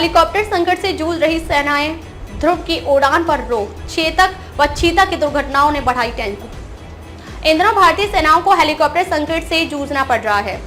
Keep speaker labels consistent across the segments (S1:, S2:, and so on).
S1: Helicopter संकट से जूझ रही सेनाएं, ध्रुव की उड़ान पर रोक, चेतक व चीता की दुर्घटनाओं ने बढ़ाई टेंशन। इन दिनों भारतीय सेनाओं को हेलीकॉप्टर संकट से जूझना पड़ रहा है।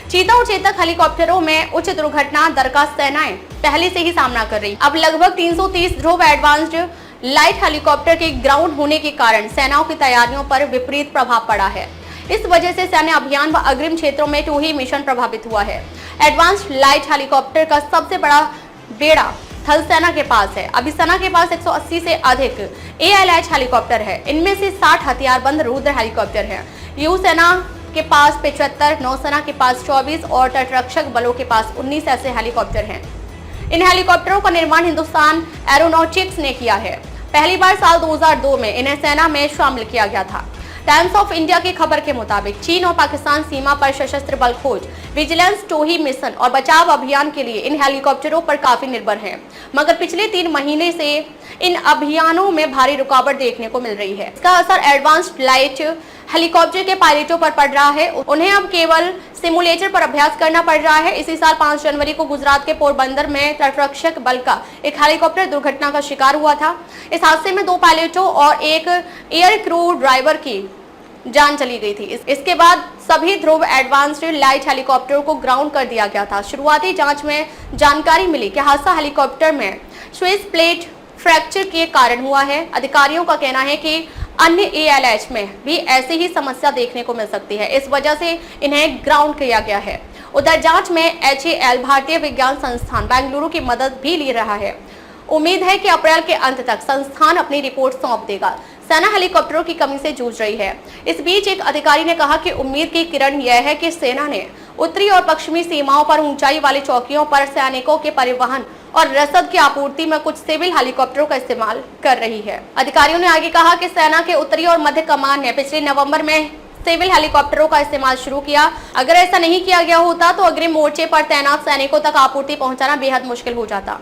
S1: चीता और चेतक हेलीकॉप्टरों में उच्च दुर्घटना दर का सेनाएं पहले से ही सामना कर रही। अब लगभग 330 ध्रुव एडवांस्ड लाइट हेलीकॉप्टर के ग्राउंड होने के कारण सेनाओं की तैयारियों पर विपरीत प्रभाव पड़ा है। इस वजह से सैन्य अभियान व अग्रिम क्षेत्रों में टूही मिशन प्रभावित हुआ है। एडवांस्ड लाइट हेलीकॉप्टर का सबसे बड़ा बेड़ा थल सेना के पास है। अभी सेना के पास 180 से अधिक ALH हेलीकॉप्टर है। इनमें से 60 हथियारबंद रुद्र हेलीकॉप्टर हैं। यू सेना के पास 75, नौसेना के पास 24 और तटरक्षक बलों के पास 19 ऐसे हेलीकॉप्टर हैं। इन हेलीकॉप्टरों का निर्माण हिंदुस्तान एरोनॉटिक्स ने किया है। पहली बार साल 2002 में इन्हें सेना में शामिल किया गया था। टाइम्स ऑफ इंडिया की खबर के मुताबिक चीन और पाकिस्तान सीमा पर सशस्त्र बल खोज, विजिलेंस, टोही मिशन और बचाव अभियान के लिए इन हेलीकॉप्टरों पर काफी निर्भर हैं। मगर पिछले 3 महीने से इन अभियानों में भारी रुकावट देखने को मिल रही है। इसका असर एडवांस्ड लाइट हेलीकॉप्टर के पायलटों पर पड़ रहा है। उन्हें अब केवल सिमुलेटर पर अभ्यास करना पड़ रहा है। इसी साल 5 जनवरी को गुजरात के पोरबंदर में तटरक्षक बल का एक हेलीकॉप्टर दुर्घटना का शिकार हुआ था। इस हादसे में 2 पायलटों और एक एयर क्रू ड्राइवर की जान चली गई थी। इसके बाद सभी ध्रुव एडवांस्ड लाइट हेलीकॉप्टरों को ग्राउंड कर दिया गया था। शुरुआती जांच में जानकारी मिली कि हादसा हेलीकॉप्टर में स्विच प्लेट फ्रैक्चर के कारण हुआ है। अधिकारियों का कहना है कि अन्य ALH में भी ऐसी ही समस्या देखने को मिल सकती है। इस वजह से इन्हें ग्राउंड किया गया है। उधर जांच में HAL भारतीय विज्ञान संस्थान बेंगलुरु की मदद भी ले रहा है। उम्मीद है कि अप्रैल के अंत तक संस्थान अपनी रिपोर्ट सौंप देगा। सेना हेलीकॉप्टरों की कमी से जूझ रही है। इस बीच एक अधिकारी ने कहा कि उम्मीद की किरण यह है कि सेना ने उत्तरी और पश्चिमी सीमाओं पर ऊंचाई वाली चौकियों पर सैनिकों के परिवहन और रसद की आपूर्ति में कुछ सिविल हेलीकॉप्टरों का इस्तेमाल कर रही है। अधिकारियों ने आगे कहा कि सेना के उत्तरी और मध्य कमान ने पिछले नवंबर में सिविल हेलीकॉप्टरों का इस्तेमाल शुरू किया। अगर ऐसा नहीं किया गया होता तो अग्रिम मोर्चे पर तैनात सैनिकों तक आपूर्ति पहुंचाना बेहद मुश्किल हो जाता।